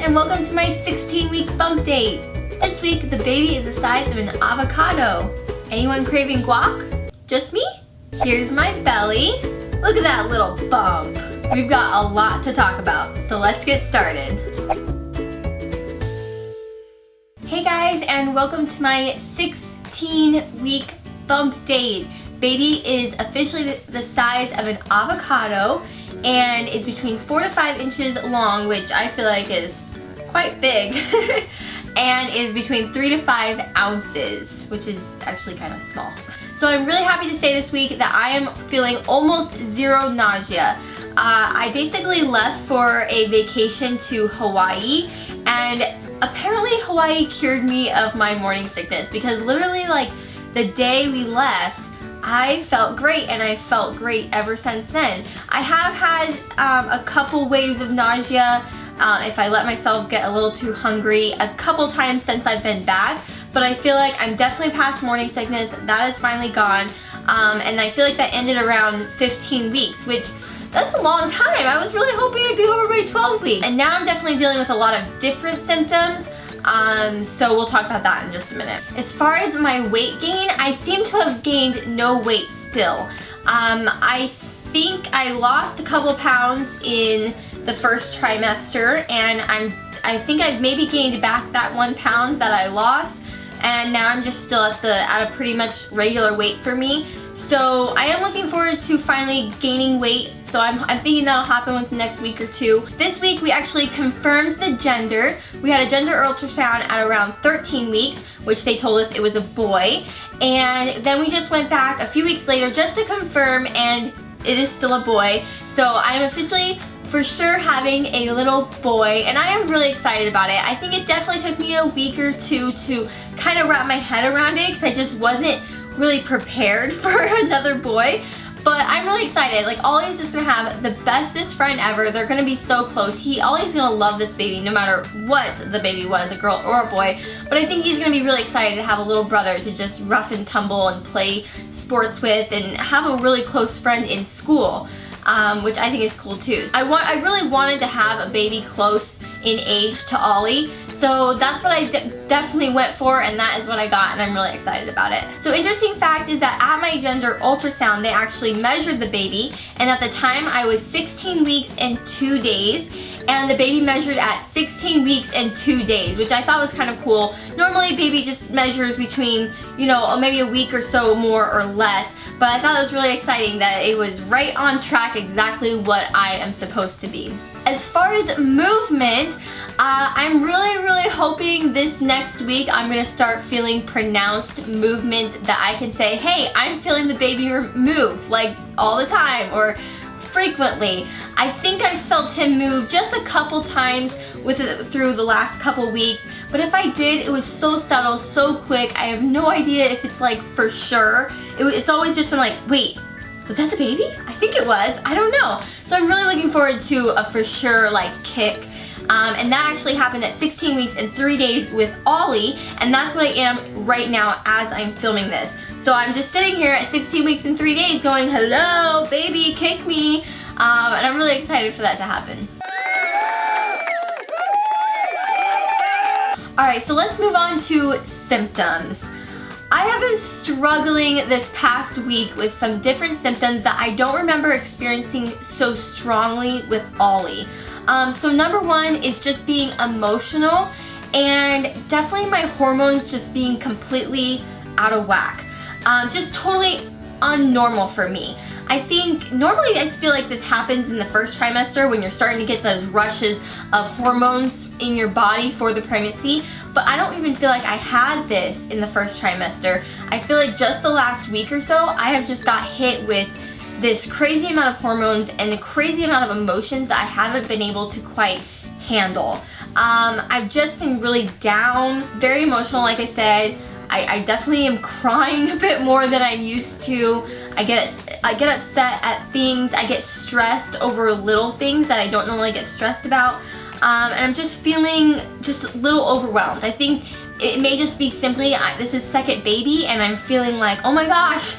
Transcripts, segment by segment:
and welcome to my 16-week bump date. This week, the baby is the size of an avocado. Anyone craving guac? Just me? Here's my belly. Look at that little bump. We've got a lot to talk about, so let's get started. Hey guys, and welcome to my 16-week bump date. Baby is officially the size of an avocado and is between 4 to 5 inches long, which I feel like is quite big, and is between 3 to 5 ounces, which is actually kind of small. So I'm really happy to say this week that I am feeling almost zero nausea. I basically left for a vacation to Hawaii, and apparently Hawaii cured me of my morning sickness, because literally like the day we left, I felt great, and I felt great ever since then. I have had a couple waves of nausea if I let myself get a little too hungry a couple times since I've been back, but I feel like I'm definitely past morning sickness. That is finally gone, and I feel like that ended around 15 weeks, which that's a long time. I was really hoping it'd be over by 12 weeks. And now I'm definitely dealing with a lot of different symptoms. So we'll talk about that in just a minute. As far as my weight gain, I seem to have gained no weight still. I think I lost a couple pounds in the first trimester, and I think I've maybe gained back that 1 pound that I lost, and now I'm just still at a pretty much regular weight for me. So I am looking forward to finally gaining weight. So I'm thinking that'll happen within the next week or two. This week we actually confirmed the gender. We had a gender ultrasound at around 13 weeks, which they told us it was a boy. And then we just went back a few weeks later just to confirm, and it is still a boy. So I'm officially for sure having a little boy, and I am really excited about it. I think it definitely took me a week or two to kind of wrap my head around it, because I just wasn't really prepared for another boy. But I'm really excited. Like, Ollie's just gonna have the bestest friend ever. They're gonna be so close. Ollie's gonna love this baby no matter what the baby was, a girl or a boy. But I think he's gonna be really excited to have a little brother to just rough and tumble and play sports with, and have a really close friend in school, which I think is cool too. I really wanted to have a baby close in age to Ollie. So that's what I definitely went for, and that is what I got, and I'm really excited about it. So interesting fact is that at my gender ultrasound, they actually measured the baby, and at the time I was 16 weeks and 2 days, and the baby measured at 16 weeks and 2 days, which I thought was kind of cool. Normally baby just measures between, you know, maybe a week or so more or less, but I thought it was really exciting that it was right on track, exactly what I am supposed to be. As far as movement, I'm really hoping this next week I'm gonna start feeling pronounced movement that I can say, hey, I'm feeling the baby move, like all the time or frequently. I think I felt him move just a couple times through the last couple weeks, but if I did, it was so subtle, so quick. I have no idea if it's like for sure. It's always just been like, wait, was that the baby? I think it was. I don't know. So I'm really looking forward to a for sure like kick. And that actually happened at 16 weeks and 3 days with Ollie, and that's what I am right now as I'm filming this. So I'm just sitting here at 16 weeks and 3 days going, hello, baby, kick me. And I'm really excited for that to happen. Alright, so let's move on to symptoms. I have been struggling this past week with some different symptoms that I don't remember experiencing so strongly with Ollie. So number one is just being emotional, and definitely my hormones just being completely out of whack. Just totally unnormal for me. I think normally I feel like this happens in the first trimester when you're starting to get those rushes of hormones in your body for the pregnancy, but I don't even feel like I had this in the first trimester. I feel like just the last week or so I have just got hit with this crazy amount of hormones and the crazy amount of emotions that I haven't been able to quite handle. I've just been really down, very emotional, like I said. I definitely am crying a bit more than I'm used to. I get upset at things. I get stressed over little things that I don't normally get stressed about. And I'm just feeling just a little overwhelmed. I think it may just be simply this is second baby, and I'm feeling like, oh my gosh,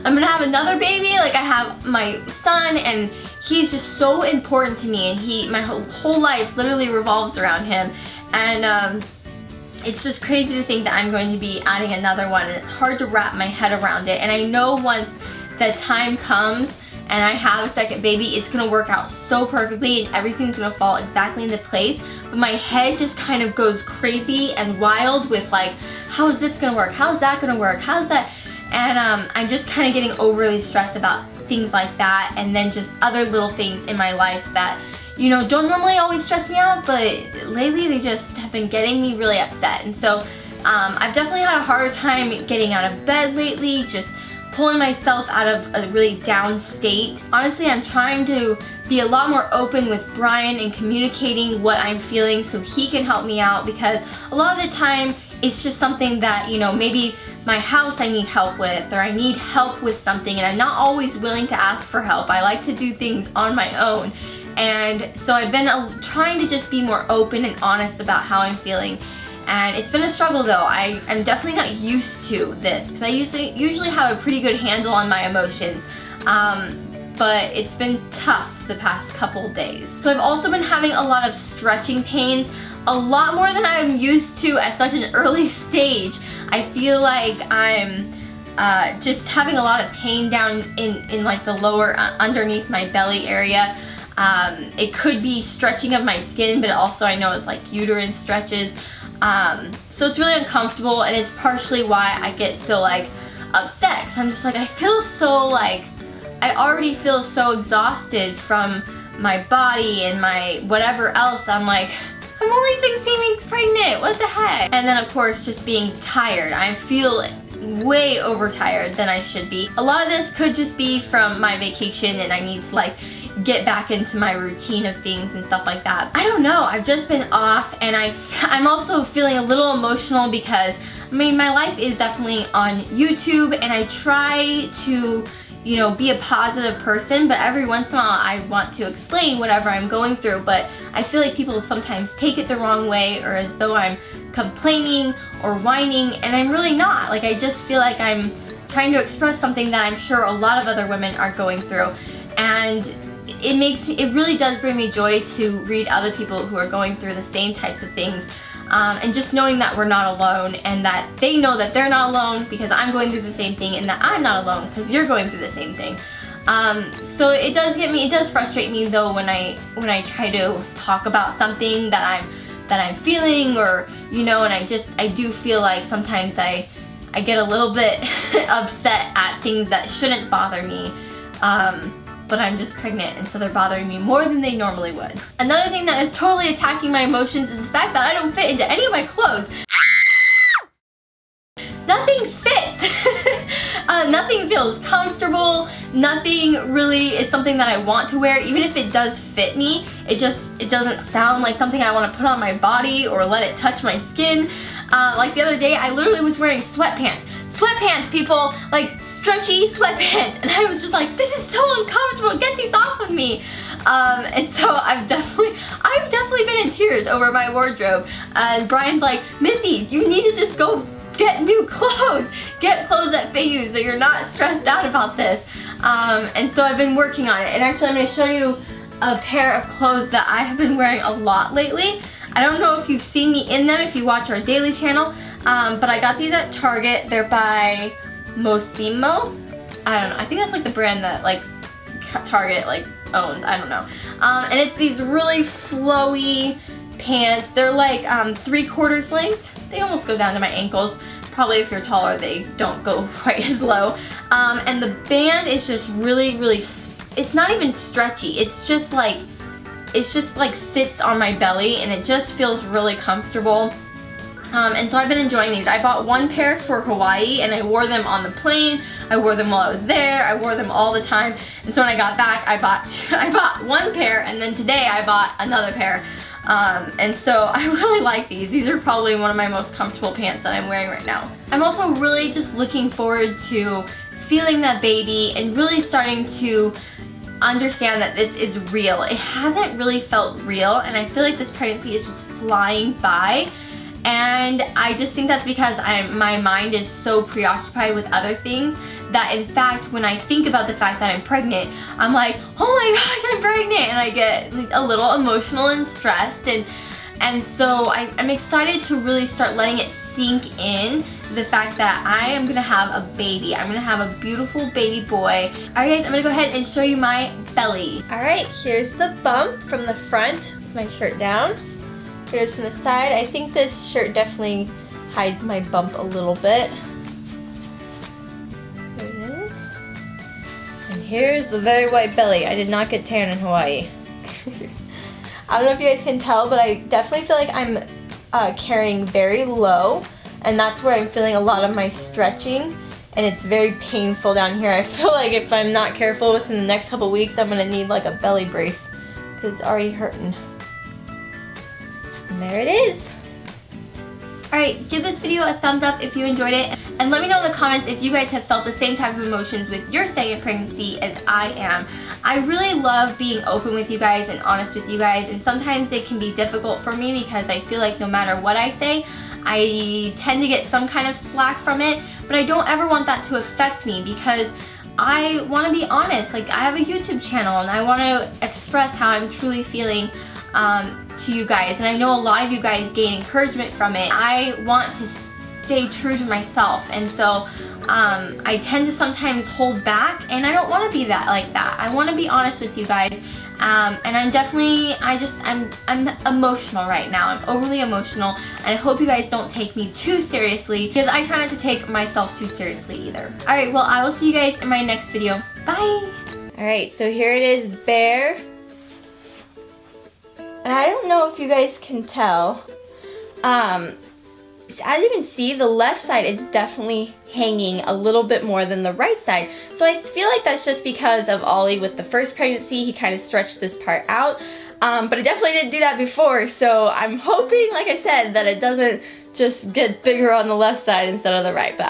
I'm gonna have another baby. Like, I have my son, and he's just so important to me, and my whole life literally revolves around him. And it's just crazy to think that I'm going to be adding another one, and it's hard to wrap my head around it. And I know once the time comes and I have a second baby, it's gonna work out so perfectly and everything's gonna fall exactly into place. But my head just kind of goes crazy and wild with like, how is this gonna work? How's that gonna work? How's that? And I'm just kind of getting overly stressed about things like that, and then just other little things in my life that, you know, don't normally always stress me out, but lately they just have been getting me really upset. And so I've definitely had a harder time getting out of bed lately, just pulling myself out of a really down state. Honestly, I'm trying to be a lot more open with Brian and communicating what I'm feeling so he can help me out, because a lot of the time it's just something that, you know, maybe my house I need help with, or I need help with something, and I'm not always willing to ask for help. I like to do things on my own. And so I've been trying to just be more open and honest about how I'm feeling. And it's been a struggle though. I'm definitely not used to this, because I usually have a pretty good handle on my emotions. But it's been tough the past couple days. So I've also been having a lot of stretching pains, a lot more than I'm used to at such an early stage. I feel like I'm just having a lot of pain down in like the lower, underneath my belly area. It could be stretching of my skin, but also I know it's like uterine stretches. So it's really uncomfortable, and it's partially why I get so like upset. So I'm just like, I feel so like, I already feel so exhausted from my body and my whatever else. I'm like, I'm only 16 weeks pregnant, what the heck? And then of course just being tired. I feel way overtired than I should be. A lot of this could just be from my vacation, and I need to like get back into my routine of things and stuff like that. I don't know, I've just been off, and I'm also feeling a little emotional because, I mean, my life is definitely on YouTube, and I try to, you know, be a positive person, but every once in a while I want to explain whatever I'm going through, but I feel like people sometimes take it the wrong way, or as though I'm complaining or whining, and I'm really not. Like, I just feel like I'm trying to express something that I'm sure a lot of other women are going through, and it really does bring me joy to read other people who are going through the same types of things, and just knowing that we're not alone, and that they know that they're not alone because I'm going through the same thing, and that I'm not alone because you're going through the same thing. So it does frustrate me though when I try to talk about something that I'm feeling, or, you know, and I do feel like sometimes I get a little bit upset at things that shouldn't bother me. But I'm just pregnant, and so they're bothering me more than they normally would. Another thing that is totally attacking my emotions is the fact that I don't fit into any of my clothes. Nothing fits. Nothing feels comfortable. Nothing really is something that I want to wear. Even if it does fit me, it doesn't sound like something I want to put on my body or let it touch my skin. Like the other day, I literally was wearing sweatpants. Sweatpants, people, like stretchy sweatpants, and I was just like, this is so uncomfortable, get these off of me. And so I've definitely been in tears over my wardrobe, and Brian's like, Missy, you need to just go get new clothes, get clothes that fit you so you're not stressed out about this. And so I've been working on it, and actually I'm going to show you a pair of clothes that I have been wearing a lot lately. I don't know if you've seen me in them if you watch our daily channel, but I got these at Target. They're by Mosimo. I don't know. I think that's like the brand that like Target like owns. I don't know. And it's these really flowy pants. They're like 3/4 length. They almost go down to my ankles. Probably if you're taller, they don't go quite as low. And the band is just really, really. It's not even stretchy. It's just like sits on my belly, and it just feels really comfortable. And so I've been enjoying these. I bought one pair for Hawaii, and I wore them on the plane. I wore them while I was there. I wore them all the time. And so when I got back, I bought one pair, and then today I bought another pair. And so I really like these. These are probably one of my most comfortable pants that I'm wearing right now. I'm also really just looking forward to feeling that baby and really starting to understand that this is real. It hasn't really felt real, and I feel like this pregnancy is just flying by. And I just think that's because my mind is so preoccupied with other things that in fact when I think about the fact that I'm pregnant, I'm like, oh my gosh, I'm pregnant, and I get like, a little emotional and stressed, and so I'm excited to really start letting it sink in, the fact that I am gonna have a baby. I'm gonna have a beautiful baby boy. Alright guys, I'm gonna go ahead and show you my belly. Alright, here's the bump from the front with my shirt down. Here's from the side. I think this shirt definitely hides my bump a little bit. There it is. And here's the very white belly. I did not get tan in Hawaii. I don't know if you guys can tell, but I definitely feel like I'm carrying very low, and that's where I'm feeling a lot of my stretching, and it's very painful down here. I feel like if I'm not careful within the next couple weeks, I'm gonna need like a belly brace because it's already hurting. And there it is. Alright, give this video a thumbs up if you enjoyed it, and let me know in the comments if you guys have felt the same type of emotions with your second pregnancy as I am. I really love being open with you guys and honest with you guys, and sometimes it can be difficult for me because I feel like no matter what I say, I tend to get some kind of slack from it, but I don't ever want that to affect me because I want to be honest. Like, I have a YouTube channel and I want to express how I'm truly feeling to you guys, and I know a lot of you guys gain encouragement from it. I want to stay true to myself, and so I tend to sometimes hold back, and I don't want to be like that. I want to be honest with you guys, and I'm definitely, I'm emotional right now. I'm overly emotional, and I hope you guys don't take me too seriously because I try not to take myself too seriously either. Alright, well, I will see you guys in my next video. Bye! Alright, so here it is, bare. And I don't know if you guys can tell, as you can see, the left side is definitely hanging a little bit more than the right side. So I feel like that's just because of Ollie with the first pregnancy. He kind of stretched this part out. But it definitely didn't do that before. So I'm hoping, like I said, that it doesn't just get bigger on the left side instead of the right. But